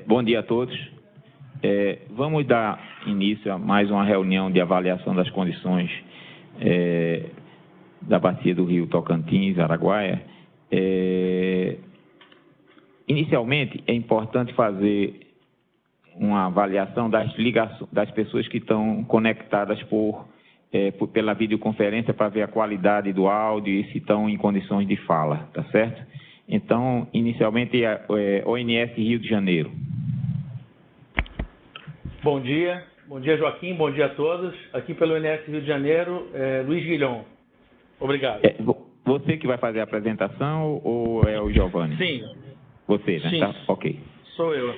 Bom dia a todos. Vamos dar início a mais uma reunião de avaliação das condições da bacia do Rio Tocantins, Araguaia. Inicialmente, é importante fazer uma avaliação das ligações das pessoas que estão conectadas pela videoconferência para ver a qualidade do áudio e se estão em condições de fala, tá certo? Então, inicialmente, ONS Rio de Janeiro. Bom dia Joaquim, bom dia a todos. Aqui pelo ONS Rio de Janeiro, Luiz Guilhom. Obrigado. Você que vai fazer a apresentação ou é o Giovanni? Sim. Você, né? Sim. Tá? Ok. Sou eu.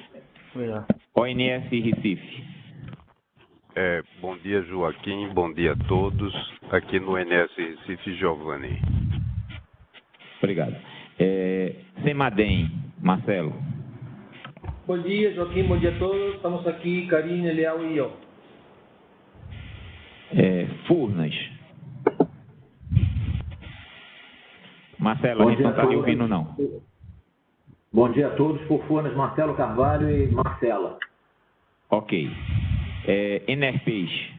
Obrigado. ONS Recife. Bom dia, Joaquim. Bom dia a todos. Aqui no ONS Recife, Giovanni. Obrigado. Semadem, Marcelo. Bom dia, Joaquim. Bom dia a todos. Estamos aqui, Karine, Leal e eu. Furnas. Marcelo, a gente não está lhe ouvindo, não. Bom dia a todos. Por Furnas, Marcelo Carvalho e Marcela. Ok. Enerpeixe.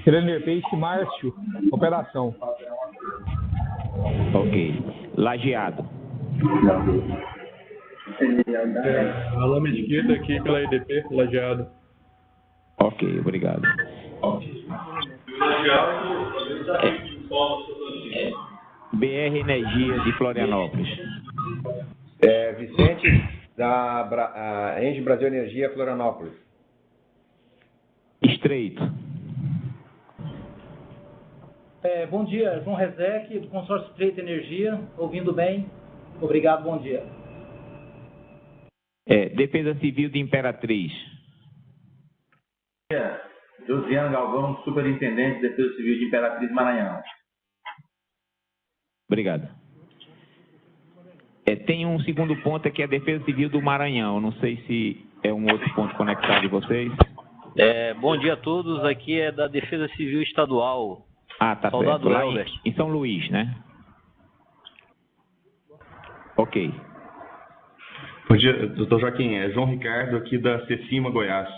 Enerpeixe, Márcio. Operação. Ok. Lajeado. Alain Mesquita aqui pela EDP, Lajeado. Ok, obrigado. BR Energia de Florianópolis. Vicente, da Engie Brasil Energia, Florianópolis. Estreito. Bom dia, João Rezec, do Consórcio Estreito Energia. Ouvindo bem? Obrigado, bom dia. Defesa Civil de Imperatriz. Josiano Galvão, Superintendente de Defesa Civil de Imperatriz, Maranhão. Obrigado. Tem um segundo ponto aqui, a Defesa Civil do Maranhão. Não sei se é um outro ponto conectado de vocês. Bom dia a todos. Aqui é da Defesa Civil Estadual. Tá Soldado certo. Lá Elbert. em São Luís, né? Ok. Bom dia, doutor Joaquim. É João Ricardo aqui da Cecima, Goiás.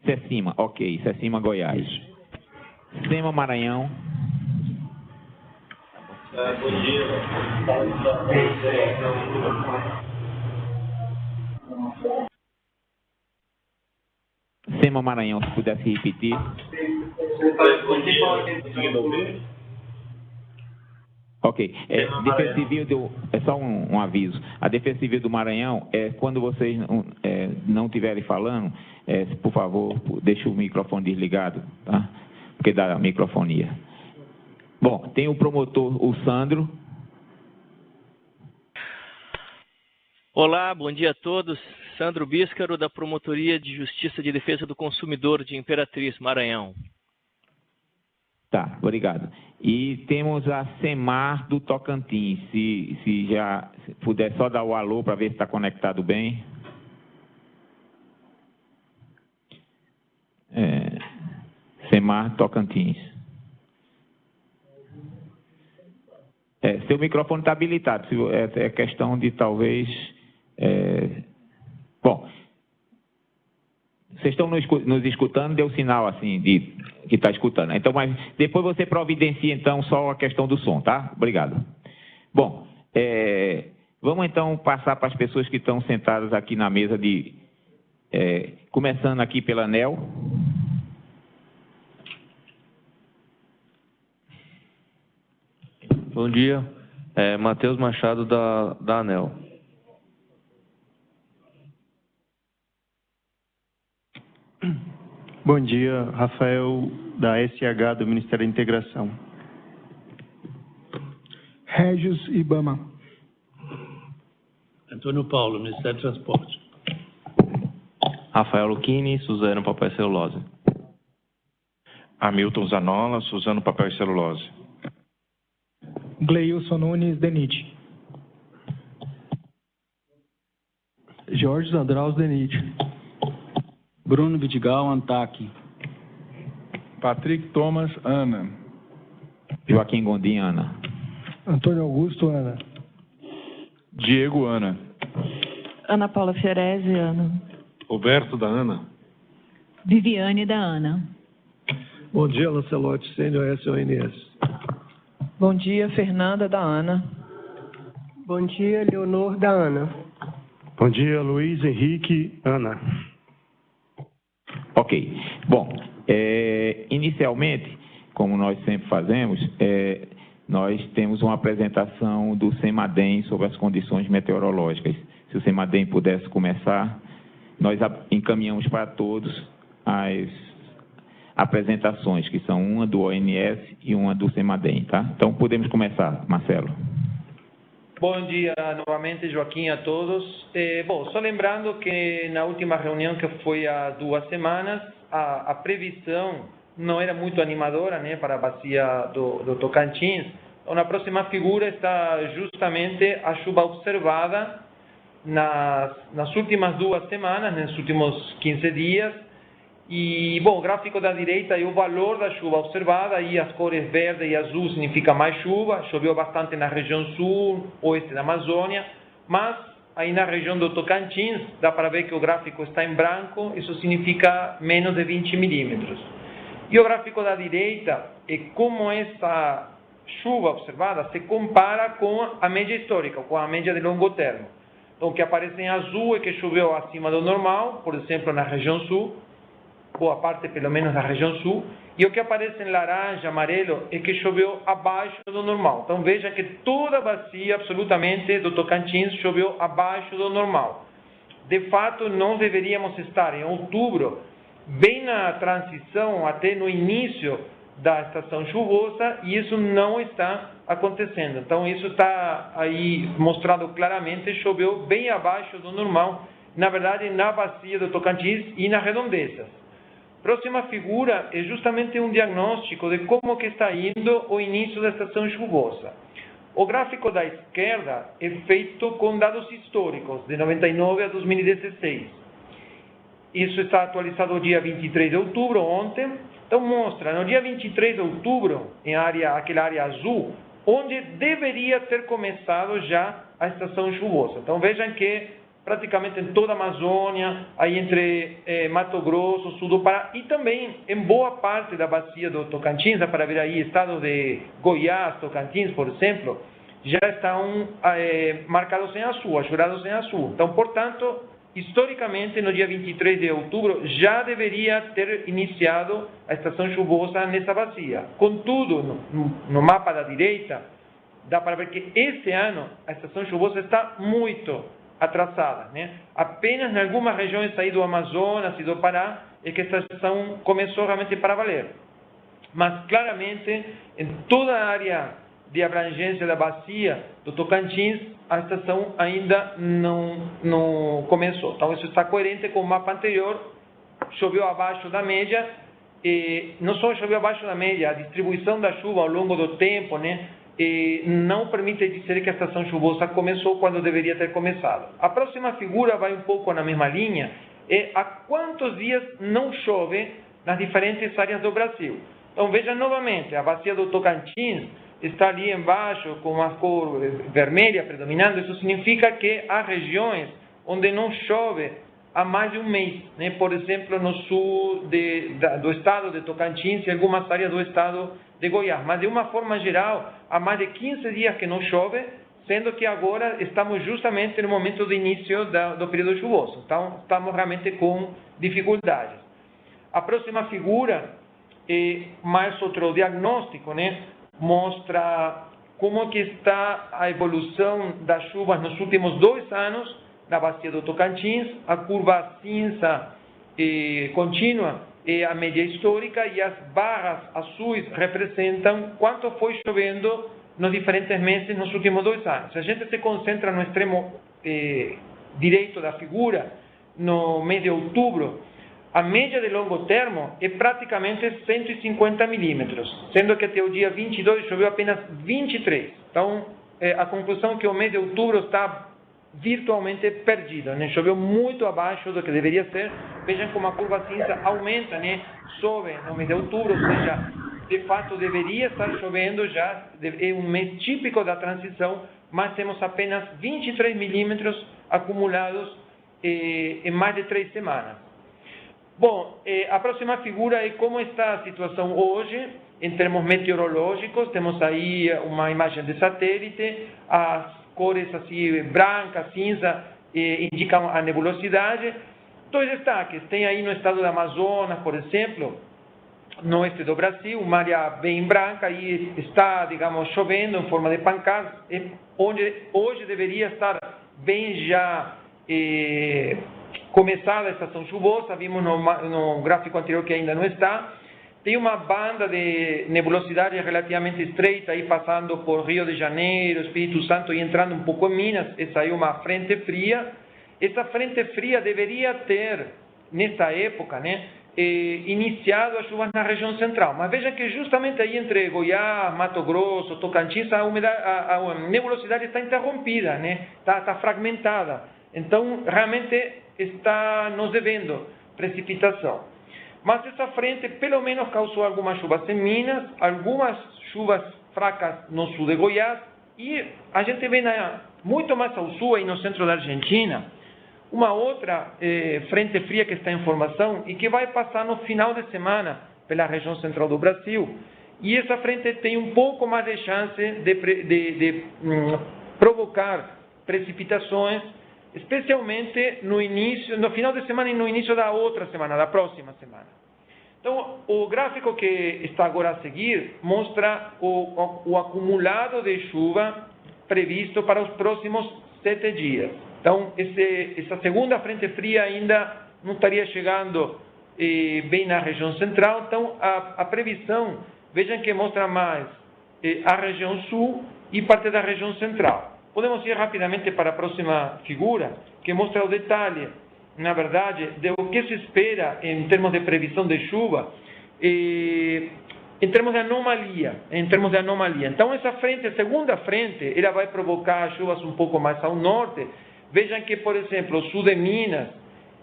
Cecima, ok. Cecima, Goiás. Sema, Maranhão. Bom dia. Sema, Maranhão, se pudesse repetir. Ok. Defesa Civil só um aviso. A Defesa Civil do Maranhão, quando vocês não estiverem falando, por favor, deixe o microfone desligado, tá? Porque dá microfonia. Bom, tem o promotor, o Sandro. Olá, bom dia a todos. Sandro Bíscaro, da Promotoria de Justiça de Defesa do Consumidor de Imperatriz, Maranhão. Tá, obrigado. E temos a Semar do Tocantins. Se já puder só dar o alô para ver se está conectado bem. Semar Tocantins. Seu microfone está habilitado. É questão de talvez... Bom, vocês estão nos escutando, deu sinal assim de que está escutando. Então, mas depois você providencia então só a questão do som, tá? Obrigado. Bom, vamos então passar para as pessoas que estão sentadas aqui na mesa começando aqui pela ANEEL. Bom dia, Matheus Machado da ANEEL. Bom dia, Rafael da SH do Ministério da Integração. Regis Ibama. Antônio Paulo, Ministério do Transporte. Rafael Lucchini, Suzano Papel e Celulose. Hamilton Zanola, Suzano Papel e Celulose. Gleilson Nunes, DENIT. Jorge Zandraus, DENIT. Bruno Vidigal, ANTAC. Patrick Thomas, ANA. Joaquim Gondim, ANA. Antônio Augusto, ANA. Diego, ANA. Ana Paula Fiorese, Ana. Roberto, da Ana. Viviane, da Ana. Bom dia, Lancelotti, CNOS ONS. Bom dia, Fernanda, da Ana. Bom dia, Leonor, da Ana. Bom dia, Luiz Henrique, Ana. Ok. Bom, inicialmente, como nós sempre fazemos, nós temos uma apresentação do CEMADEM sobre as condições meteorológicas. Se o CEMADEM pudesse começar, nós encaminhamos para todos as apresentações, que são uma do ONS e uma do CEMADEM, tá? Então, podemos começar, Marcelo. Bom dia novamente, Joaquim, a todos. Bom, só lembrando que na última reunião, que foi há 2 semanas, a previsão não era muito animadora, né, para a bacia do Tocantins. Então, na próxima figura está justamente a chuva observada nas últimas 2 semanas, nos últimos 15 dias. E, bom, o gráfico da direita é o valor da chuva observada, aí as cores verde e azul significa mais chuva, choveu bastante na região sul, oeste da Amazônia, mas aí na região do Tocantins, dá para ver que o gráfico está em branco, isso significa menos de 20 milímetros. E o gráfico da direita é como essa chuva observada se compara com a média histórica, com a média de longo termo. Então, o que aparece em azul é que choveu acima do normal, por exemplo, na região sul, boa parte pelo menos da região sul, e o que aparece em laranja, amarelo, é que choveu abaixo do normal. Então veja que toda a bacia, absolutamente, do Tocantins choveu abaixo do normal. De fato, nós deveríamos estar em outubro, bem na transição, até no início da estação chuvosa, e isso não está acontecendo. Então isso está aí mostrado claramente, choveu bem abaixo do normal, na verdade, na bacia do Tocantins e nas redondezas. Próxima figura é justamente um diagnóstico de como que está indo o início da estação chuvosa. O gráfico da esquerda é feito com dados históricos, de 99 a 2016. Isso está atualizado no dia 23 de outubro, ontem. Então mostra, no dia 23 de outubro, aquela área azul, onde deveria ter começado já a estação chuvosa. Então vejam que praticamente em toda a Amazônia, aí entre Mato Grosso, sul do Pará, e também em boa parte da bacia do Tocantins, para ver aí estados de Goiás, Tocantins, por exemplo, já estão marcados em azul, ajurados em azul. Então, portanto, historicamente, no dia 23 de outubro, já deveria ter iniciado a estação chuvosa nessa bacia. Contudo, no mapa da direita, dá para ver que esse ano a estação chuvosa está muito atrasada, né? Apenas em algumas regiões aí do Amazonas e do Pará é que esta estação começou realmente para valer. Mas claramente, em toda a área de abrangência da bacia do Tocantins, a estação ainda não começou. Então isso está coerente com o mapa anterior, choveu abaixo da média, e não só choveu abaixo da média, a distribuição da chuva ao longo do tempo, né? Não permite dizer que a estação chuvosa começou quando deveria ter começado. A próxima figura vai um pouco na mesma linha, há quantos dias não chove nas diferentes áreas do Brasil. Então veja novamente, a bacia do Tocantins está ali embaixo com a cor vermelha predominando, isso significa que há regiões onde não chove há mais de um mês, né? Por exemplo, no sul do estado de Tocantins e algumas áreas do estado de Goiás. Mas, de uma forma geral, há mais de 15 dias que não chove, sendo que agora estamos justamente no momento do início do período chuvoso. Então, estamos realmente com dificuldades. A próxima figura é mais outro diagnóstico, né? Mostra como que está a evolução das chuvas nos últimos 2 anos, na bacia do Tocantins. A curva cinza contínua é a média histórica e as barras azuis representam quanto foi chovendo nos diferentes meses nos últimos 2 anos. Se a gente se concentra no extremo direito da figura, no mês de outubro, a média de longo termo é praticamente 150 milímetros, sendo que até o dia 22 choveu apenas 23. Então, a conclusão é que o mês de outubro está virtualmente perdido, né? Choveu muito abaixo do que deveria ser. Vejam como a curva cinza aumenta, né? Sobe no mês de outubro, ou seja, de fato deveria estar chovendo já, é um mês típico da transição, mas temos apenas 23 milímetros acumulados em mais de 3 semanas. Bom, a próxima figura é como está a situação hoje, em termos meteorológicos. Temos aí uma imagem de satélite, as cores assim, branca, cinza, indicam a nebulosidade. 2 destaques, tem aí no estado do Amazonas, por exemplo, no oeste do Brasil, uma área bem branca, e está, digamos, chovendo em forma de pancadas, onde hoje deveria estar bem já começada a estação chuvosa. Vimos no gráfico anterior que ainda não está. Tem uma banda de nebulosidade relativamente estreita aí passando por Rio de Janeiro, Espírito Santo e entrando um pouco em Minas. Essa aí é uma frente fria. Essa frente fria deveria ter, nessa época, né, iniciado as chuvas na região central. Mas veja que justamente aí entre Goiás, Mato Grosso, Tocantins, a nebulosidade está interrompida, né? Está fragmentada. Então, realmente está nos devendo precipitação. Mas essa frente, pelo menos, causou algumas chuvas em Minas, algumas chuvas fracas no sul de Goiás, e a gente vê muito mais ao sul, aí no centro da Argentina, uma outra frente fria que está em formação e que vai passar no final de semana pela região central do Brasil. E essa frente tem um pouco mais de chance de provocar precipitações, especialmente no final de semana e no início da outra semana, da próxima semana. Então, o gráfico que está agora a seguir mostra o acumulado de chuva previsto para os próximos 7 dias. Então, essa segunda frente fria ainda não estaria chegando bem na região central. Então, a previsão, vejam que mostra mais a região sul e parte da região central. Podemos ir rapidamente para a próxima figura, que mostra o detalhe, na verdade, de o que se espera em termos de previsão de chuva, em termos de anomalia. Então, essa frente, a segunda frente, ela vai provocar chuvas um pouco mais ao norte. Vejam que, por exemplo, o sul de Minas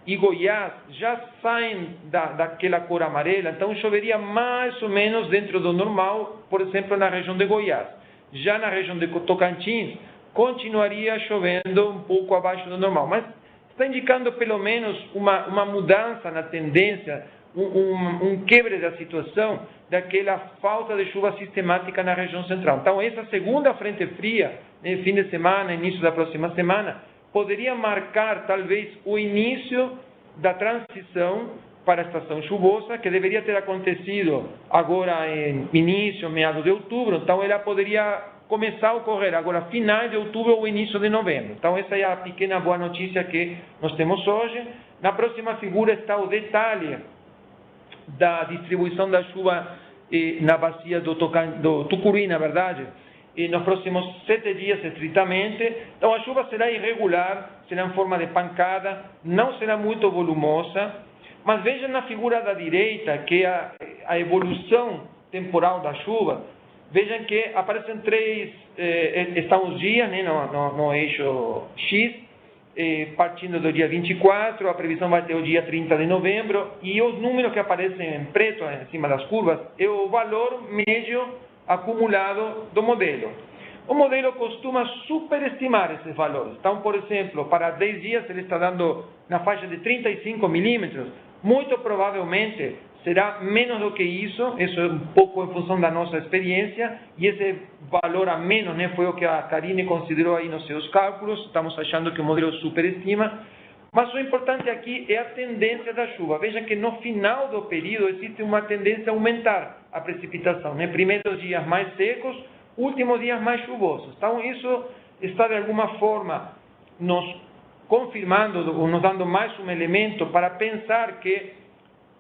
e Goiás já saem daquela cor amarela, então choveria mais ou menos dentro do normal, por exemplo, na região de Goiás. Já na região de Tocantins, continuaria chovendo um pouco abaixo do normal, mas está indicando pelo menos uma mudança na tendência, um quebre da situação, daquela falta de chuva sistemática na região central. Então, essa segunda frente fria, fim de semana, início da próxima semana, poderia marcar, talvez, o início da transição para a estação chuvosa, que deveria ter acontecido agora em início, meados de outubro. Então, ela poderia começar a ocorrer agora, final de outubro ou início de novembro. Então, essa é a pequena boa notícia que nós temos hoje. Na próxima figura está o detalhe da distribuição da chuva na bacia do Tucuruí, na verdade, e nos próximos 7 dias, estritamente. Então, a chuva será irregular, será em forma de pancada, não será muito volumosa, mas vejam na figura da direita que a evolução temporal da chuva, vejam que aparecem 3, estão os dias, né, no eixo X, partindo do dia 24, a previsão vai ter o dia 30 de novembro, e os números que aparecem em preto, em cima das curvas, é o valor médio acumulado do modelo. O modelo costuma superestimar esses valores. Então, por exemplo, para 10 dias ele está dando na faixa de 35 milímetros. Muito provavelmente será menos do que isso. Isso é um pouco em função da nossa experiência. E esse valor a menos, né, foi o que a Karine considerou aí nos seus cálculos. Estamos achando que o modelo superestima. Mas o importante aqui é a tendência da chuva. Veja que no final do período existe uma tendência a aumentar a precipitação, né? Primeiros dias mais secos, últimos dias mais chuvosos. Então, isso está, de alguma forma, nos confirmando, ou nos dando mais um elemento para pensar que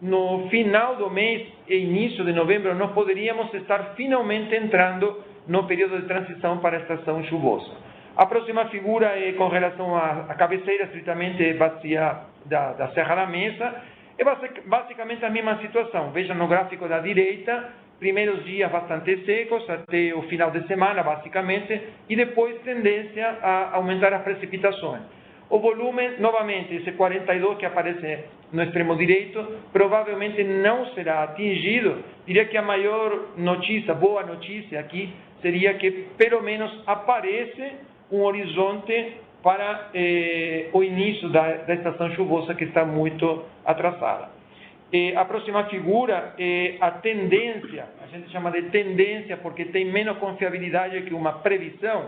no final do mês e início de novembro nós poderíamos estar finalmente entrando no período de transição para a estação chuvosa. A próxima figura é com relação à cabeceira estritamente bacia da Serra da Mesa. É basicamente a mesma situação. Veja no gráfico da direita, primeiros dias bastante secos, até o final de semana, basicamente, e depois tendência a aumentar as precipitações. O volume, novamente, esse 42 que aparece no extremo direito, provavelmente não será atingido. Diria que a maior notícia, boa notícia aqui, seria que pelo menos aparece um horizonte para o início da estação chuvosa, que está muito atrasada. A próxima figura é a tendência, a gente chama de tendência porque tem menos confiabilidade que uma previsão,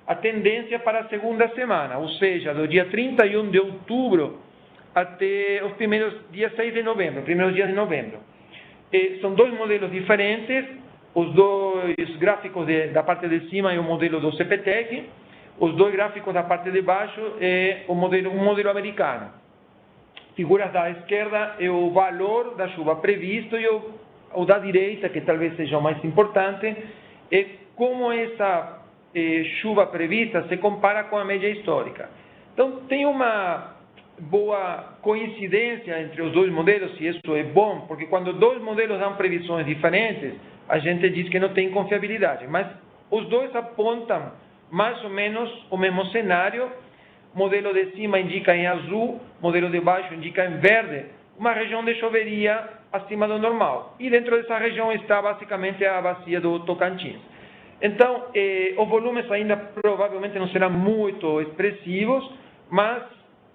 a tendência para a segunda semana, ou seja, do dia 31 de outubro até os primeiros dias 6 de novembro, primeiros dias de novembro. São dois modelos diferentes, os dois gráficos da parte de cima é o modelo do CPTEC, os dois gráficos da parte de baixo é um modelo americano. Figuras da esquerda é o valor da chuva previsto e o da direita, que talvez seja o mais importante, é como essa chuva prevista se compara com a média histórica. Então, tem uma boa coincidência entre os dois modelos, e isso é bom, porque quando dois modelos dão previsões diferentes, a gente diz que não tem confiabilidade, mas os dois apontam mais ou menos o mesmo cenário. Modelo de cima indica em azul, modelo de baixo indica em verde, uma região de choveria acima do normal. E dentro dessa região está basicamente a bacia do Tocantins. Então, os volumes ainda provavelmente não serão muito expressivos, mas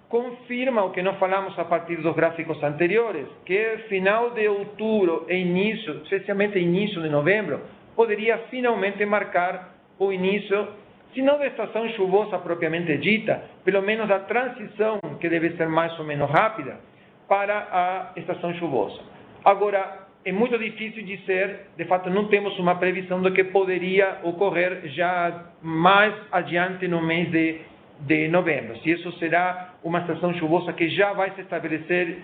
confirma o que nós falamos a partir dos gráficos anteriores, que final de outubro e início, especialmente início de novembro, poderia finalmente marcar o início, se não da estação chuvosa propriamente dita, pelo menos da transição, que deve ser mais ou menos rápida, para a estação chuvosa. Agora, é muito difícil dizer, de fato não temos uma previsão do que poderia ocorrer já mais adiante no mês de novembro. Se isso será uma estação chuvosa que já vai se estabelecer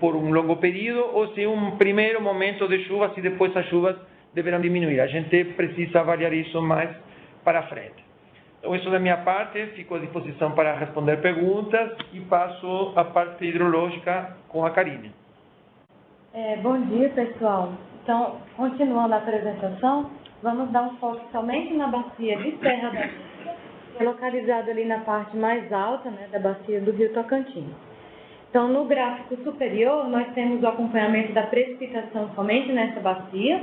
por um longo período, ou se um primeiro momento de chuvas e depois as chuvas deverão diminuir. A gente precisa avaliar isso mais para frente. Então, isso da minha parte, fico à disposição para responder perguntas e passo a parte hidrológica com a Karine. Bom dia, pessoal. Então, continuando a apresentação, vamos dar um foco somente na bacia de Serra da Vista, que é localizada ali na parte mais alta, né, da bacia do Rio Tocantins. Então, no gráfico superior, nós temos o acompanhamento da precipitação somente nessa bacia.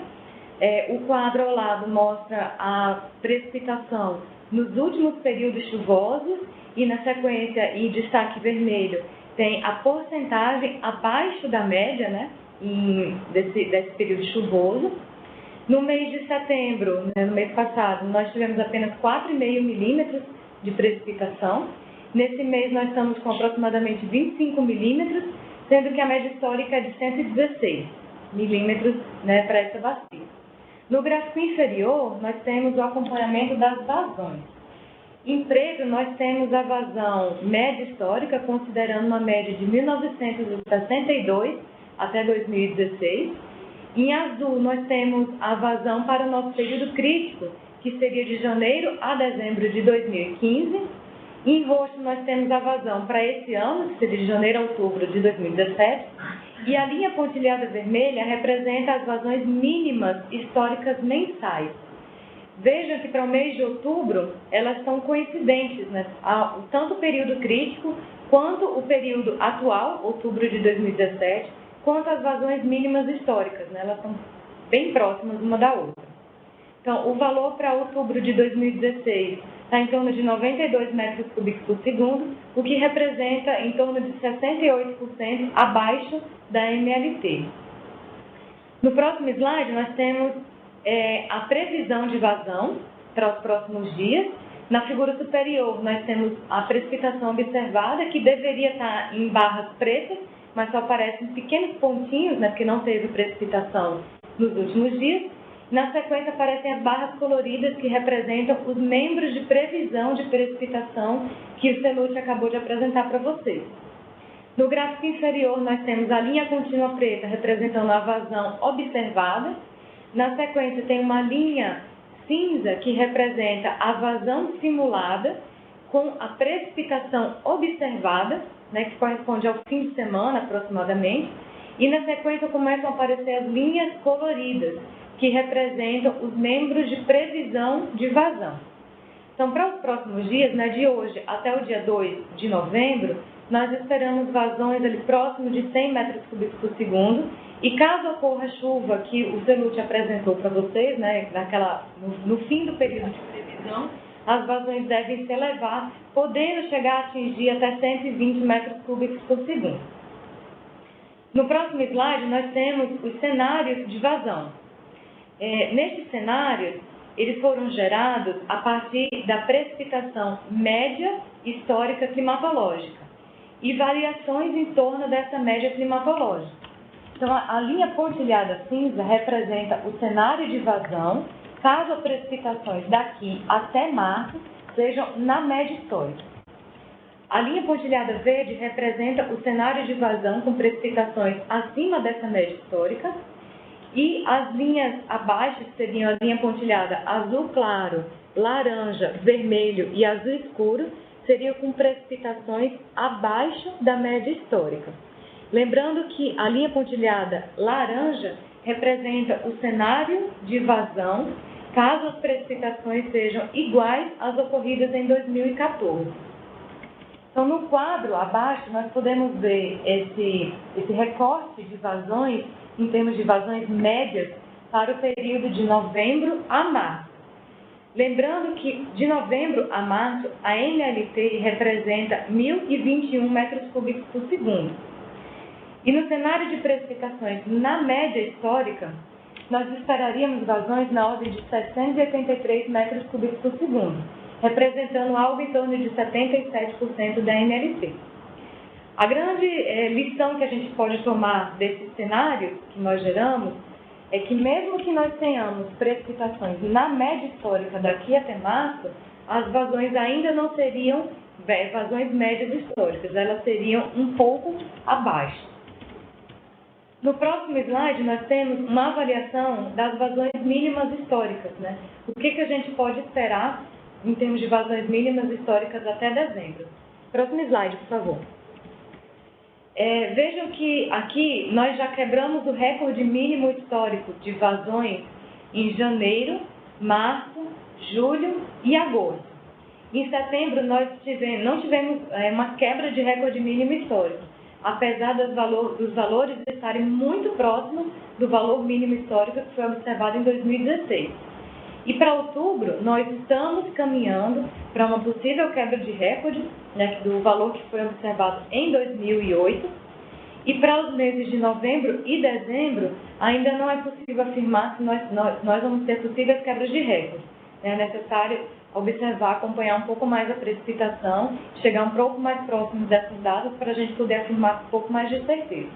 O quadro ao lado mostra a precipitação nos últimos períodos chuvosos e, na sequência, em destaque vermelho, tem a porcentagem abaixo da média, né, desse período chuvoso. No mês de setembro, né, no mês passado, nós tivemos apenas 4,5 milímetros de precipitação. Nesse mês, nós estamos com aproximadamente 25 milímetros, sendo que a média histórica é de 116 milímetros, né, para essa bacia. No gráfico inferior, nós temos o acompanhamento das vazões. Em preto, nós temos a vazão média histórica, considerando uma média de 1962 até 2016. Em azul, nós temos a vazão para o nosso período crítico, que seria de janeiro a dezembro de 2015. Em roxo, nós temos a vazão para esse ano, que seria de janeiro a outubro de 2017. E a linha pontilhada vermelha representa as vazões mínimas históricas mensais. Vejam que para o mês de outubro, elas são coincidentes, né? Tanto o período crítico, quanto o período atual, outubro de 2017, quanto as vazões mínimas históricas, né? Elas são bem próximas uma da outra. Então, o valor para outubro de 2016 está em torno de 92 metros cúbicos por segundo, o que representa em torno de 68% abaixo da MLT. No próximo slide, nós temos a previsão de vazão para os próximos dias. Na figura superior, nós temos a precipitação observada, que deveria estar em barras pretas, mas só aparecem pequenos pontinhos, né, porque não teve precipitação nos últimos dias. Na sequência, aparecem as barras coloridas, que representam os membros de previsão de precipitação que o Celute acabou de apresentar para vocês. No gráfico inferior, nós temos a linha contínua preta, representando a vazão observada. Na sequência, tem uma linha cinza, que representa a vazão simulada, com a precipitação observada, né, que corresponde ao fim de semana, aproximadamente. E, na sequência, começam a aparecer as linhas coloridas, que representam os membros de previsão de vazão. Então, para os próximos dias, né, de hoje até o dia 2 de novembro, nós esperamos vazões ali próximos de 100 metros cúbicos por segundo, e caso ocorra chuva que o Celute apresentou para vocês, né, no fim do período de previsão, as vazões devem se elevar, podendo chegar a atingir até 120 metros cúbicos por segundo. No próximo slide, nós temos os cenários de vazão. Nestes cenários, eles foram gerados a partir da precipitação média histórica climatológica e variações em torno dessa média climatológica. Então, a linha pontilhada cinza representa o cenário de vazão, caso as precipitações daqui até março sejam na média histórica. A linha pontilhada verde representa o cenário de vazão com precipitações acima dessa média histórica, e as linhas abaixo, que seriam a linha pontilhada azul claro, laranja, vermelho e azul escuro, seriam com precipitações abaixo da média histórica. Lembrando que a linha pontilhada laranja representa o cenário de vazão, caso as precipitações sejam iguais às ocorridas em 2014. Então, no quadro abaixo, nós podemos ver esse recorte de vazões, em termos de vazões médias, para o período de novembro a março. Lembrando que, de novembro a março, a NLT representa 1.021 metros cúbicos por segundo. E no cenário de precipitações na média histórica, nós esperaríamos vazões na ordem de 783 metros cúbicos por segundo, representando algo em torno de 77% da NLT. A grande lição que a gente pode tomar desse cenário que nós geramos é que mesmo que nós tenhamos precipitações na média histórica daqui até março, as vazões ainda não seriam vazões médias históricas, elas seriam um pouco abaixo. No próximo slide, nós temos uma avaliação das vazões mínimas históricas, né? O que a gente pode esperar em termos de vazões mínimas históricas até dezembro. Próximo slide, por favor. Vejam que aqui nós já quebramos o recorde mínimo histórico de vazões em janeiro, março, julho e agosto. Em setembro, nós não tivemos uma quebra de recorde mínimo histórico, apesar dos valores estarem muito próximos do valor mínimo histórico que foi observado em 2016. E para outubro, nós estamos caminhando para uma possível quebra de recorde, né, do valor que foi observado em 2008. E para os meses de novembro e dezembro, ainda não é possível afirmar se nós vamos ter possíveis quebras de recorde. É necessário observar, acompanhar um pouco mais a precipitação, chegar um pouco mais próximo dessas datas para a gente poder afirmar com um pouco mais de certeza.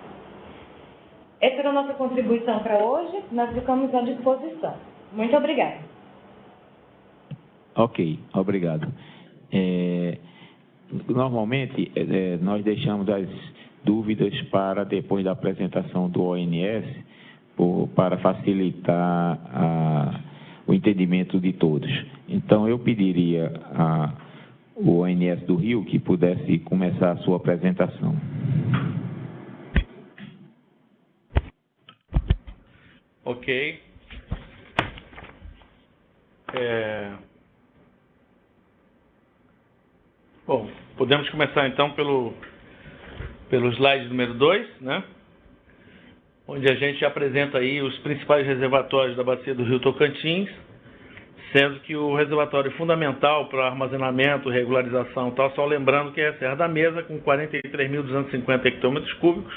Essa era a nossa contribuição para hoje, nós ficamos à disposição. Muito obrigada. Ok, obrigado. Normalmente, nós deixamos as dúvidas para depois da apresentação do ONS, para facilitar o entendimento de todos. Então, eu pediria ao ONS do Rio que pudesse começar a sua apresentação. Ok. Bom, podemos começar então pelo slide número 2, né? Onde a gente apresenta aí os principais reservatórios da bacia do Rio Tocantins, sendo que o reservatório fundamental para armazenamento, regularização e tal, só lembrando que é a Serra da Mesa, com 43.250 hectômetros cúbicos,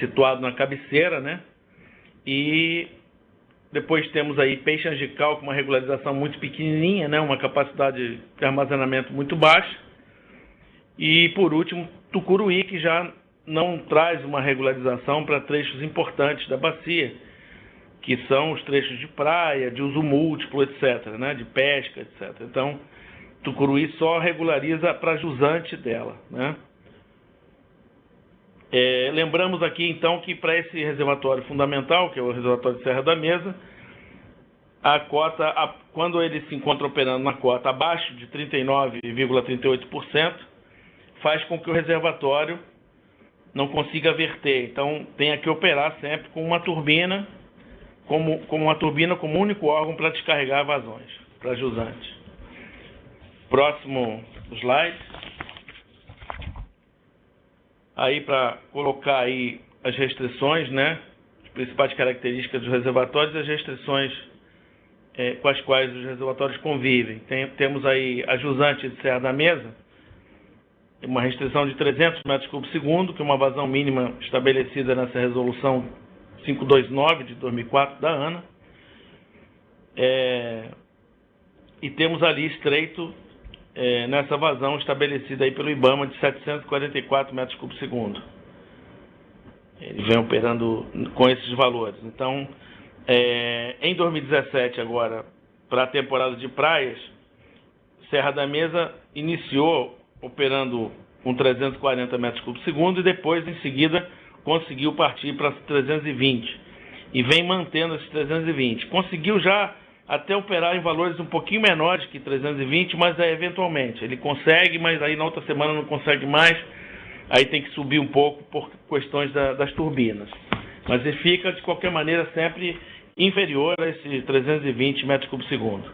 situado na cabeceira, né? E depois temos aí Peixe Angical, com uma regularização muito pequenininha, né? Uma capacidade de armazenamento muito baixa. E, por último, Tucuruí, que já não traz uma regularização para trechos importantes da bacia, que são os trechos de praia, de uso múltiplo, etc., né? De pesca, etc. Então, Tucuruí só regulariza para jusante dela, né? Lembramos aqui, então, que para esse reservatório fundamental, que é o reservatório de Serra da Mesa, a cota, quando ele se encontra operando na cota abaixo de 39,38%, faz com que o reservatório não consiga verter. Então, tenha que operar sempre com uma turbina, como único órgão para descarregar vazões, para jusante. Próximo slide. Aí, para colocar aí as restrições, né? As principais características dos reservatórios e as restrições com as quais os reservatórios convivem. Temos aí a jusante de Serra da Mesa, uma restrição de 300 metros cúbicos segundo, que é uma vazão mínima estabelecida nessa resolução 529 de 2004 da ANA. E temos ali estreito nessa vazão estabelecida aí pelo IBAMA de 744 metros cúbicos segundo. Ele vem operando com esses valores. Então, em 2017 agora, para a temporada de praias, Serra da Mesa iniciou operando com 340 metros cúbicos segundo e depois, em seguida, conseguiu partir para 320 e vem mantendo esses 320. Conseguiu já até operar em valores um pouquinho menores que 320, mas eventualmente ele consegue, mas aí na outra semana não consegue mais, aí tem que subir um pouco por questões das turbinas. Mas ele fica, de qualquer maneira, sempre inferior a esses 320 metros cúbicos segundo.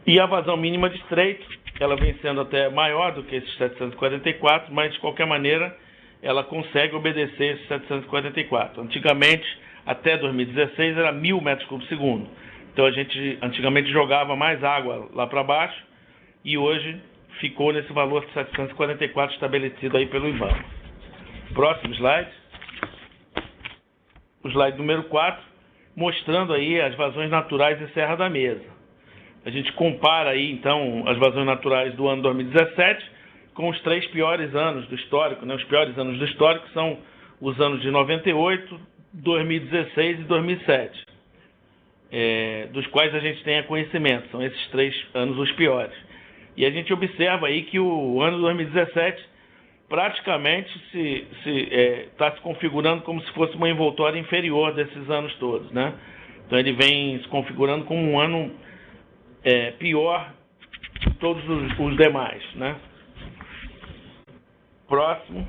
E a vazão mínima de estreito, ela vem sendo até maior do que esses 744, mas de qualquer maneira ela consegue obedecer esses 744. Antigamente, até 2016, era 1.000 metros cúbicos segundo. Então a gente antigamente jogava mais água lá para baixo e hoje ficou nesse valor de 744 estabelecido aí pelo IBAMA. Próximo slide. O slide número 4, mostrando aí as vazões naturais de Serra da Mesa. A gente compara aí, então, as vazões naturais do ano 2017 com os 3 piores anos do histórico, né? Os piores anos do histórico são os anos de 98, 2016 e 2007, dos quais a gente tem conhecimento. São esses 3 anos os piores. E a gente observa aí que o ano 2017 praticamente está se configurando como se fosse uma envoltória inferior desses anos todos, né? Então ele vem se configurando como um ano pior de todos os demais, né? Próximo.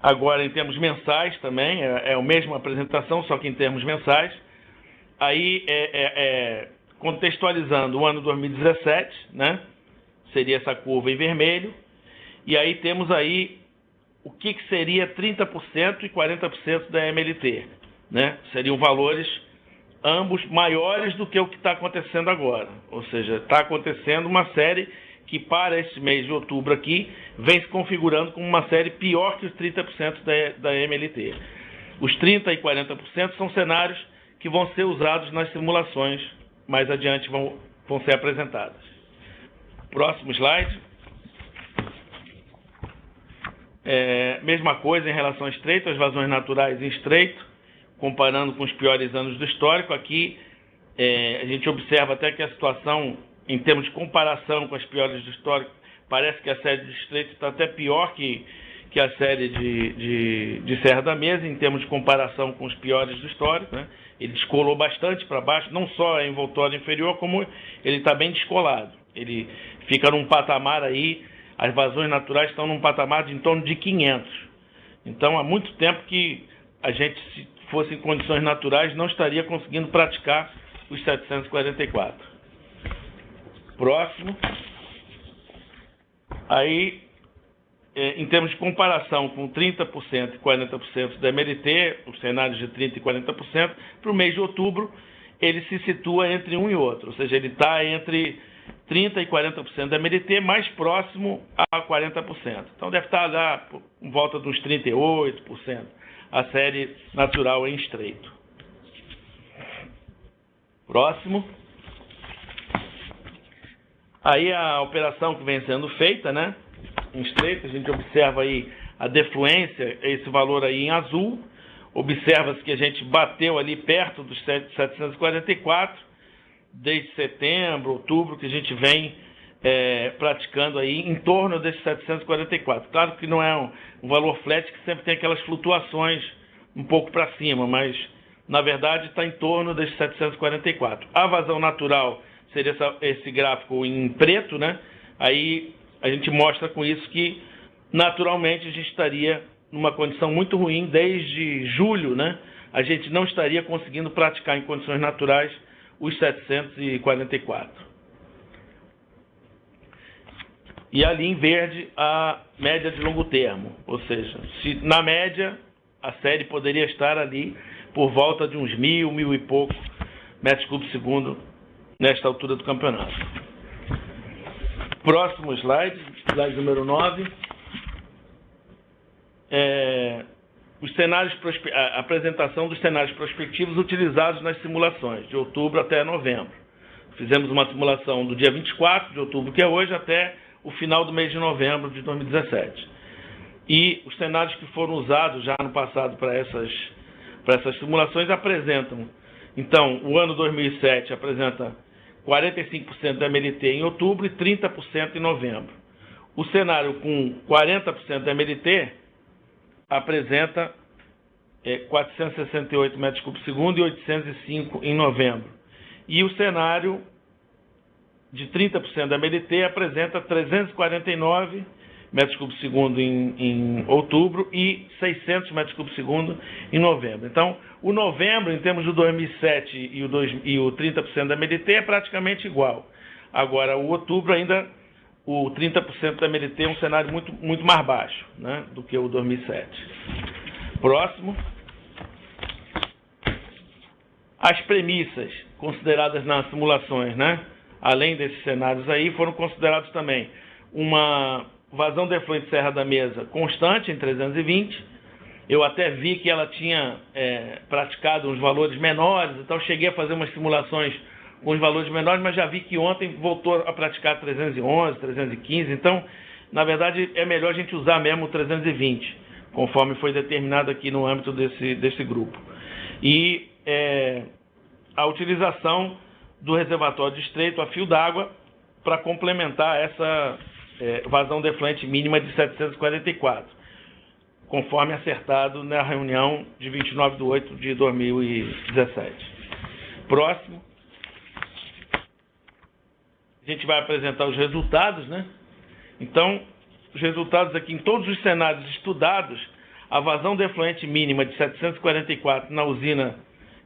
Agora, em termos mensais também, é a mesma apresentação, só que em termos mensais. Aí, contextualizando o ano 2017, né? Seria essa curva em vermelho. E aí temos aí o que seria 30% e 40% da MLT, né? Seriam valores ambos maiores do que o que está acontecendo agora. Ou seja, está acontecendo uma série que para esse mês de outubro aqui vem se configurando como uma série pior que os 30% da MLT. Os 30% e 40% são cenários que vão ser usados nas simulações mais adiante, vão ser apresentadas. Próximo slide. Mesma coisa em relação a estreito, as vazões naturais em estreito, comparando com os piores anos do histórico. Aqui a gente observa até que a situação, em termos de comparação com as piores do histórico, parece que a série de estreito está até pior que a série de Serra da Mesa, em termos de comparação com os piores do histórico, né? Ele descolou bastante para baixo, não só a envoltória inferior, como ele está bem descolado. Ele fica num patamar aí, as vazões naturais estão num patamar de em torno de 500. Então, há muito tempo que a gente, se fosse em condições naturais, não estaria conseguindo praticar os 744. Próximo. Aí, em termos de comparação com 30% e 40% da MLT, os cenários de 30% e 40%, para o mês de outubro, ele se situa entre um e outro. Ou seja, ele está entre 30% e 40% da MLT, mais próximo a 40%. Então, deve estar lá em volta dos 38%, a série natural em estreito. Próximo. Aí a operação que vem sendo feita, né? Em estreito, a gente observa aí a defluência, esse valor aí em azul. Observa-se que a gente bateu ali perto dos 744, desde setembro, outubro, que a gente vem praticando aí em torno desses 744. Claro que não é um valor flat, que sempre tem aquelas flutuações um pouco para cima, mas na verdade está em torno desses 744. A vazão natural seria esse gráfico em preto, né? Aí a gente mostra com isso que naturalmente a gente estaria numa condição muito ruim desde julho, né? A gente não estaria conseguindo praticar em condições naturais os 744. E ali em verde a média de longo termo, ou seja, se na média a série poderia estar ali por volta de uns 1.000 e pouco metros cúbicos segundo nesta altura do campeonato. Próximo slide número 9. A apresentação dos cenários prospectivos utilizados nas simulações, de outubro até novembro. Fizemos uma simulação do dia 24 de outubro, que é hoje, até o final do mês de novembro de 2017. E os cenários que foram usados já no passado para essas simulações apresentam, então, o ano 2007 apresenta 45% da MLT em outubro e 30% em novembro. O cenário com 40% da MLT apresenta 468 metros cúbicos segundo e 805 em novembro. E o cenário de 30% da MLT apresenta 349 metros cúbicos segundo em outubro e 600 metros cúbicos segundo em novembro. Então, o novembro, em termos do 2007 e o 30% da MLT, é praticamente igual. Agora, o outubro ainda, o 30% da MLT é um cenário muito mais baixo, né, do que o 2007. Próximo. As premissas consideradas nas simulações, né, além desses cenários aí, foram considerados também uma vazão de efluente Serra da Mesa constante em 320. Eu até vi que ela tinha praticado uns valores menores, então cheguei a fazer umas simulações com os valores menores, mas já vi que ontem voltou a praticar 311, 315, então, na verdade, é melhor a gente usar mesmo o 320, conforme foi determinado aqui no âmbito desse grupo. E a utilização do reservatório de estreito a fio d'água para complementar essa vazão de efluente mínima de 744, conforme acertado na reunião de 29 de 8 de 2017. Próximo. A gente vai apresentar os resultados, né? Então, os resultados aqui, em todos os cenários estudados, a vazão de efluente mínima de 744 na usina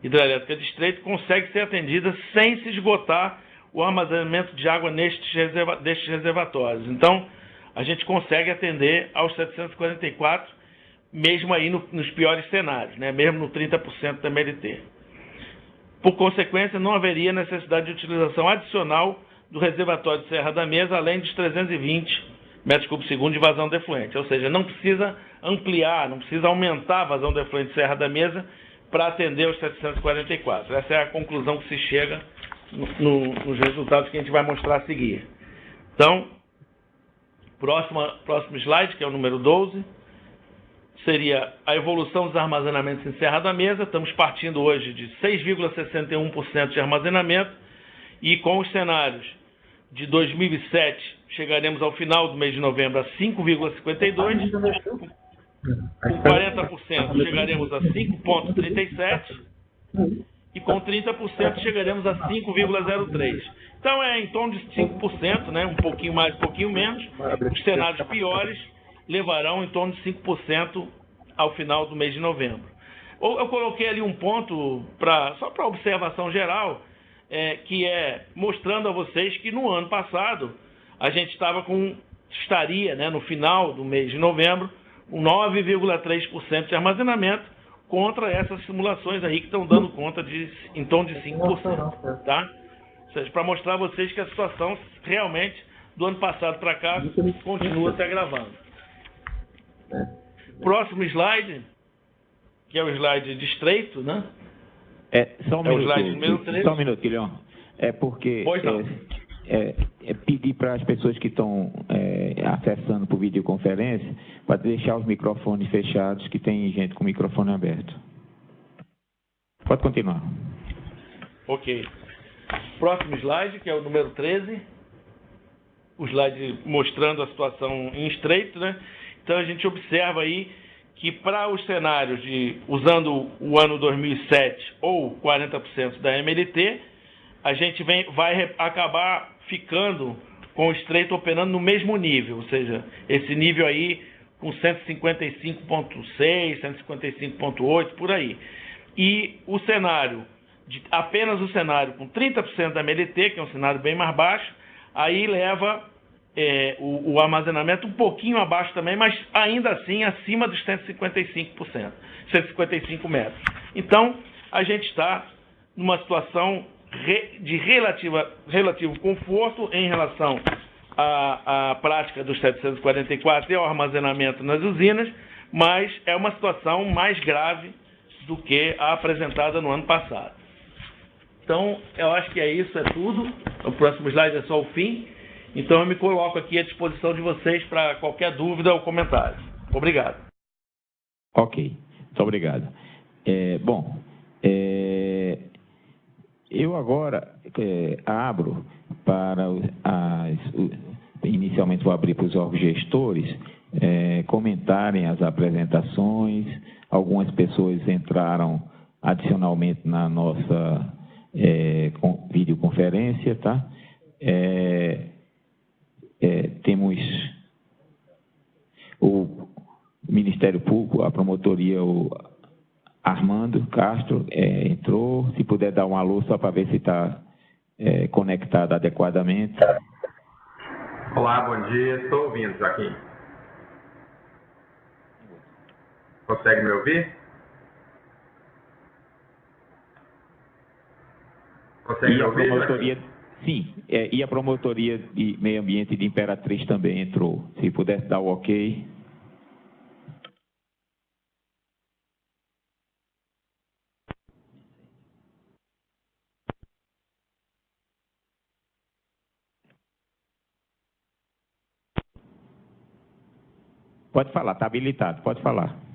hidrelétrica de Estreito consegue ser atendida sem se esgotar o armazenamento de água destes reservatórios. Então, a gente consegue atender aos 744, mesmo aí nos piores cenários, né? Mesmo no 30% da MLT. Por consequência, não haveria necessidade de utilização adicional do reservatório de Serra da Mesa, além dos 320 metros cúbicos segundo de vazão de efluente. Ou seja, não precisa ampliar, não precisa aumentar a vazão de efluente de Serra da Mesa para atender os 744. Essa é a conclusão que se chega nos resultados que a gente vai mostrar a seguir. Então, próximo slide, que é o número 12, seria a evolução dos armazenamentos em Serra da Mesa. Estamos partindo hoje de 6,61% de armazenamento e com os cenários de 2007 chegaremos ao final do mês de novembro a 5,52%, com 40% chegaremos a 5,37% e com 30% chegaremos a 5,03%. Então é em torno de 5%, né? Um pouquinho mais, um pouquinho menos. Os cenários piores levarão em torno de 5% ao final do mês de novembro. Eu coloquei ali um ponto só para observação geral, que é mostrando a vocês que no ano passado a gente estaria, né, no final do mês de novembro, com 9,3% de armazenamento contra essas simulações aí que estão dando conta de em torno de 5%. Tá? Ou seja, para mostrar a vocês que a situação realmente do ano passado para cá continua se agravando. Próximo slide, que é o slide de Estreito, né? Só um minuto, o slide número 13. Só um minuto, Guilherme. É porque pedir para as pessoas que estão acessando por videoconferência para deixar os microfones fechados, que tem gente com o microfone aberto. Pode continuar. Ok. Próximo slide, que é o número 13. O slide mostrando a situação em Estreito, né? Então, a gente observa aí que para os cenários usando o ano 2007 ou 40% da MLT, a gente vai acabar ficando com o Estreito operando no mesmo nível, ou seja, esse nível aí com 155,6, 155,8, por aí. E o cenário, apenas o cenário com 30% da MLT, que é um cenário bem mais baixo, aí leva o armazenamento um pouquinho abaixo também, mas ainda assim acima dos 155%, 155 metros. Então, a gente está numa situação de relativo conforto em relação à prática dos 744 e ao armazenamento nas usinas, mas é uma situação mais grave do que a apresentada no ano passado. Então, eu acho que é isso, é tudo. O próximo slide é só o fim. Então, eu me coloco aqui à disposição de vocês para qualquer dúvida ou comentário. Obrigado. Ok, muito obrigado. Eu agora abro para inicialmente vou abrir para os órgãos gestores comentarem as apresentações. Algumas pessoas entraram adicionalmente na nossa videoconferência, tá? Temos o Ministério Público, a promotoria, o Armando Castro entrou. Se puder dar um alô só para ver se está conectado adequadamente. Olá, bom dia. Estou ouvindo, Joaquim. Consegue me ouvir? Consegue me ouvir, promotoria, sim, e a promotoria de meio ambiente de Imperatriz também entrou. Se pudesse dar o ok. Pode falar, está habilitado, pode falar.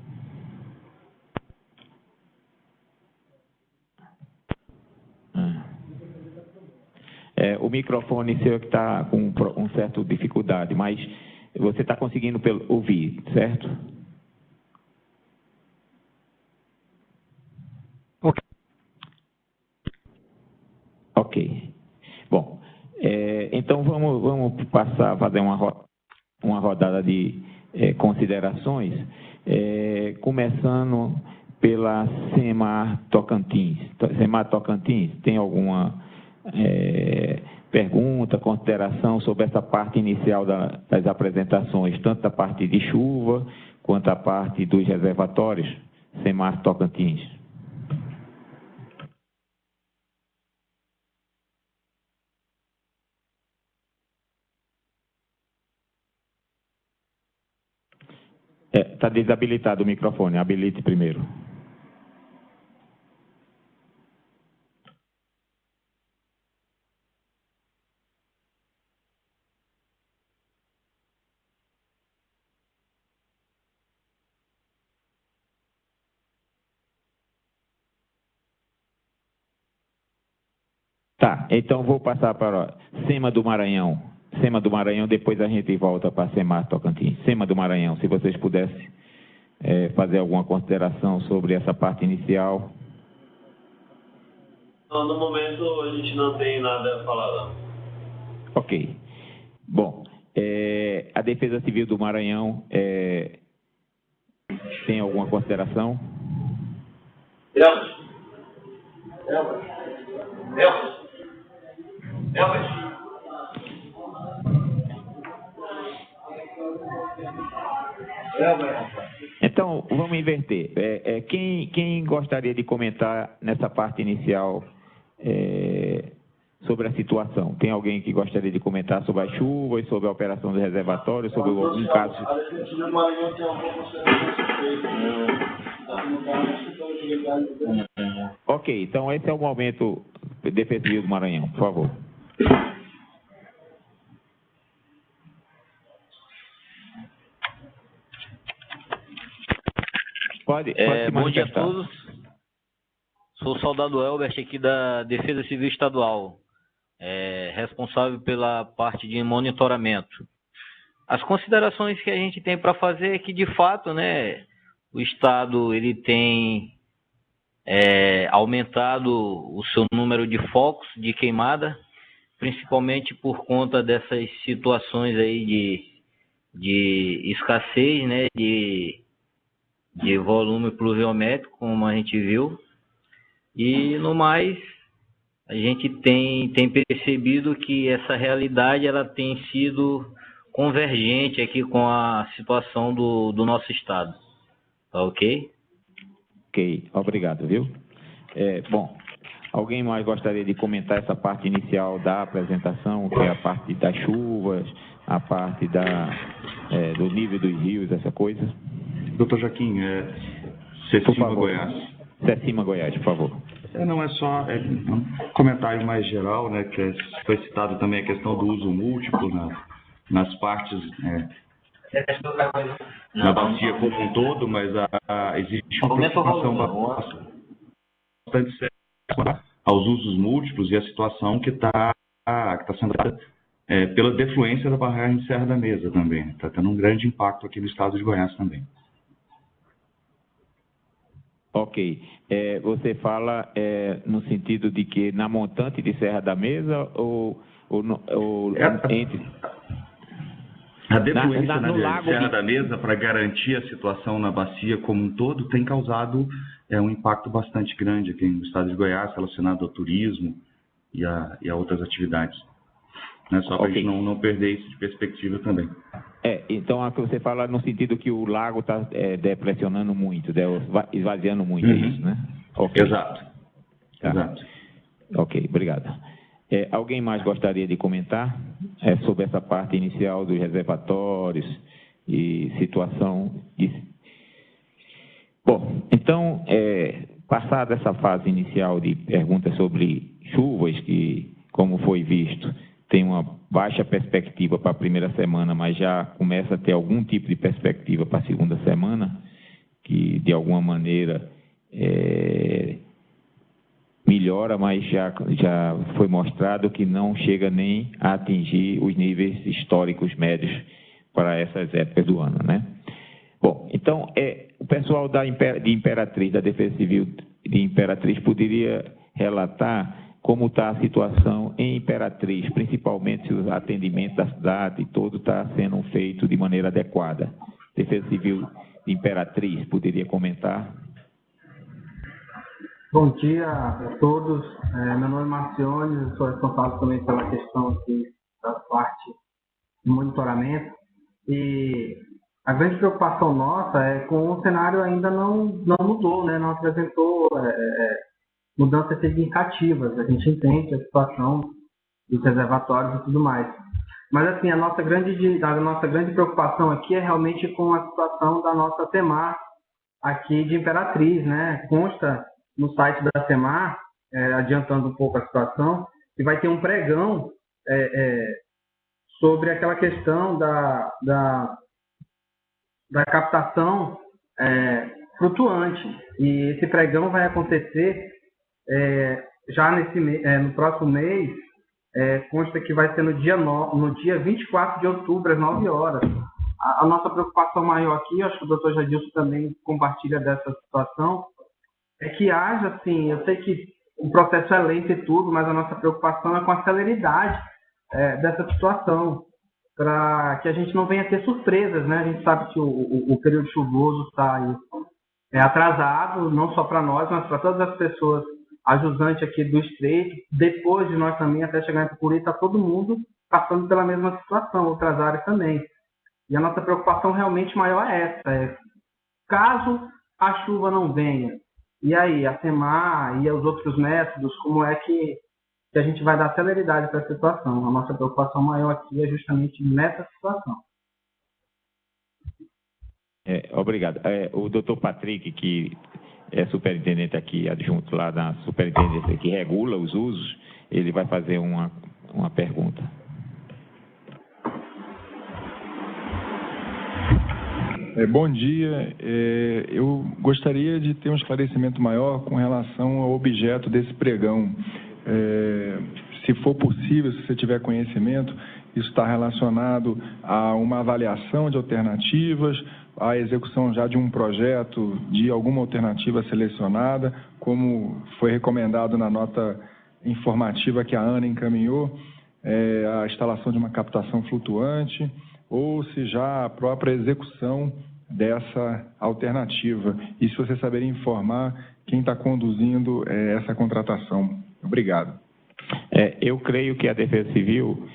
O microfone seu que está com um certo dificuldade, mas você está conseguindo ouvir, certo? Ok. Bom, então vamos passar a fazer uma rodada de considerações, começando pela Semar Tocantins. Semar Tocantins, tem alguma pergunta, consideração sobre essa parte inicial das apresentações, tanto da parte de chuva quanto a parte dos reservatórios? Semar Tocantins. Está desabilitado o microfone, habilite primeiro. Tá, então vou passar para SEMA do Maranhão. SEMA do Maranhão, depois a gente volta para Semar Tocantins. SEMA do Maranhão, se vocês pudessem fazer alguma consideração sobre essa parte inicial. Não, no momento a gente não tem nada a falar, não. Ok. Bom, a Defesa Civil do Maranhão tem alguma consideração? Então, vamos inverter. Quem gostaria de comentar nessa parte inicial sobre a situação? Tem alguém que gostaria de comentar sobre as chuvas, sobre a operação do reservatório, sobre algum caso? Ok, então esse é o momento Defesa Civil do Maranhão, por favor. Pode bom dia a todos. Sou o soldado Elbert aqui da Defesa Civil Estadual, responsável pela parte de monitoramento. As considerações que a gente tem para fazer é que, de fato, né, o Estado ele tem aumentado o seu número de focos de queimada, principalmente por conta dessas situações aí de escassez, né, de volume pluviométrico, como a gente viu. E, no mais, a gente tem percebido que essa realidade ela tem sido convergente aqui com a situação do nosso estado. Tá ok? Ok, obrigado, viu? Bom, alguém mais gostaria de comentar essa parte inicial da apresentação, que é a parte das chuvas, a parte do nível dos rios, essa coisa? Doutor Joaquim, Cecima Goiás. Cecima Goiás, por favor. Não, é só um comentário mais geral, né, que foi citado também a questão do uso múltiplo nas partes, na bacia como um todo, mas existe uma preocupação bastante séria aos usos múltiplos e a situação que está sendo dada pela defluência da barragem de Serra da Mesa também. Está tendo um grande impacto aqui no estado de Goiás também. Ok. Você fala no sentido de que na montante de Serra da Mesa ou entre... A defluência de Serra da Mesa, para garantir a situação na bacia como um todo, tem causado um impacto bastante grande aqui no estado de Goiás, relacionado ao turismo e a outras atividades. Né? Só para a gente não perder isso de perspectiva também. Então, a que você fala no sentido que o lago está depressionando muito, esvaziando muito, é isso, né? Okay. Exato. Tá. Exato. Ok, obrigado. Alguém mais gostaria de comentar sobre essa parte inicial dos reservatórios e situação de... Bom, então, passada essa fase inicial de perguntas sobre chuvas, que, como foi visto, tem uma baixa perspectiva para a primeira semana, mas já começa a ter algum tipo de perspectiva para a segunda semana, que de alguma maneira melhora, mas já foi mostrado que não chega nem a atingir os níveis históricos médios para essas épocas do ano, né? Bom, então, o pessoal de Imperatriz, da Defesa Civil de Imperatriz, poderia relatar como está a situação em Imperatriz, principalmente se o atendimento da cidade e todo está sendo feito de maneira adequada. Defesa Civil de Imperatriz, poderia comentar? Bom dia a todos. Meu nome é Marcione, sou responsável também pela questão aqui da parte de monitoramento. E a grande preocupação nossa é com o cenário ainda não mudou, né? Não apresentou mudanças significativas. A gente entende a situação dos reservatórios e tudo mais. Mas, assim, a nossa grande preocupação aqui é realmente com a situação da nossa CEMAR aqui de Imperatriz, né? Consta no site da CEMAR, adiantando um pouco a situação, que vai ter um pregão sobre aquela questão da captação flutuante. E esse pregão vai acontecer já no próximo mês. Consta que vai ser no dia 24 de outubro, às 9 horas. A nossa preocupação maior aqui, acho que o doutor Jadilson também compartilha dessa situação, é que haja, assim, eu sei que o processo é lento e tudo, mas a nossa preocupação é com a celeridade dessa situação, para que a gente não venha ter surpresas, né? A gente sabe que o período chuvoso está aí atrasado, não só para nós, mas para todas as pessoas ajudantes aqui do Estreito. Depois de nós também, até chegar em Tucuri, está todo mundo passando pela mesma situação, outras áreas também. E a nossa preocupação realmente maior é essa, caso a chuva não venha, e aí, a CEMAR e os outros métodos, como é que a gente vai dar celeridade para essa situação? A nossa preocupação maior aqui é justamente nessa situação. Obrigado. O doutor Patrick, que é superintendente aqui, adjunto lá da superintendência que regula os usos, ele vai fazer uma pergunta. Bom dia. Eu gostaria de ter um esclarecimento maior com relação ao objeto desse pregão. Se for possível, se você tiver conhecimento, isso está relacionado a uma avaliação de alternativas, a execução já de um projeto de alguma alternativa selecionada, como foi recomendado na nota informativa que a ANA encaminhou, a instalação de uma captação flutuante, ou se já a própria execução dessa alternativa. E se você saber informar quem está conduzindo essa contratação. Obrigado. Eu creio que a Defesa Civil